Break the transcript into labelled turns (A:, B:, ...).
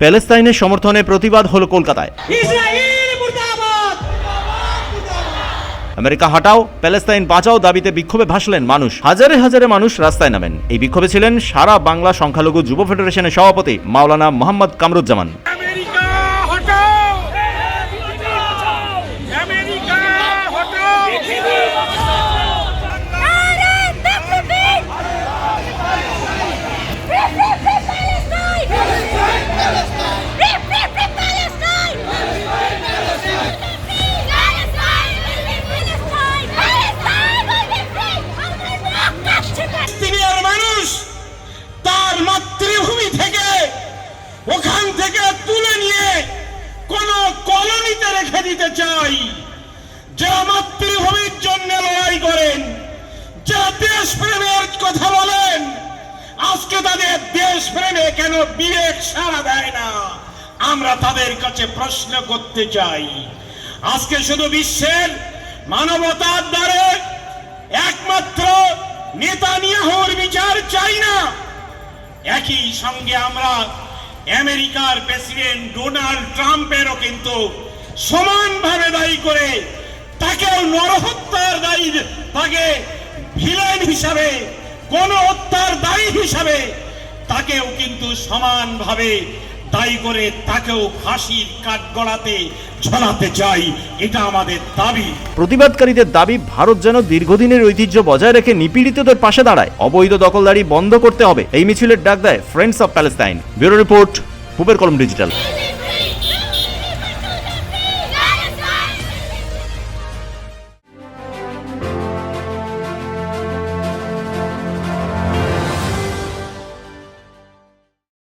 A: প্যালেস্তাইনের সমর্থনে প্রতিবাদ হলো কলকাতায়। আমেরিকা হাটাও, প্যালেস্তাইন বাঁচাও দাবিতে বিক্ষোভে ভাসলেন মানুষ। হাজারে হাজারে মানুষ রাস্তায় নামেন। এই বিক্ষোভে ছিলেন সারা বাংলা সংখ্যালঘু যুব ফেডারেশনের সভাপতি মাওলানা মোহাম্মদ কামরুজ্জামান।
B: মাতৃভূমি থেকে ওখান থেকে তুলে নিয়ে কোন কলোনিতে রেখে দিতে চাই। যারা মাতৃভূমির জন্য লড়াই করেন, যারা দেশ প্রেমের কথা বলেন, আজকে তাদের দেশ প্রেমে কেন বিবেক সাড়া দেয় না, আমরা তাদের কাছে প্রশ্ন করতে চাই। আজকে শুধু বিশ্বের মানবতার দ্বারে একমাত্র নেতানিয়াহুর বিচার চাই না, একই সঙ্গে আমরা আমেরিকার প্রেসিডেন্ট ডোনাল্ড ট্রাম্পেরও কিন্তু সমানভাবে দায়ী করে তাকেও নরহত্যার দায়ী, তাকে ভিলেন হিসাবে, গণহত্যার দায়ী হিসাবে তাকেও কিন্তু সমানভাবে দায়ী করে তাকেও ফাঁসির কাঠগড়াতে ঝোলাতে চাই। এটা আমাদের দাবি।
A: প্রতিবাদকারীদের দাবি, ভারত যেন দীর্ঘদিনের ঐতিহ্য বজায় রেখে নিপীড়িতদের পাশে দাঁড়ায়, অবৈধ দখলদারি বন্ধ করতে হবে। এই মিছিলের ডাক দেয় friends of Palestine. Bureau report, পূবের কলম ডিজিটাল।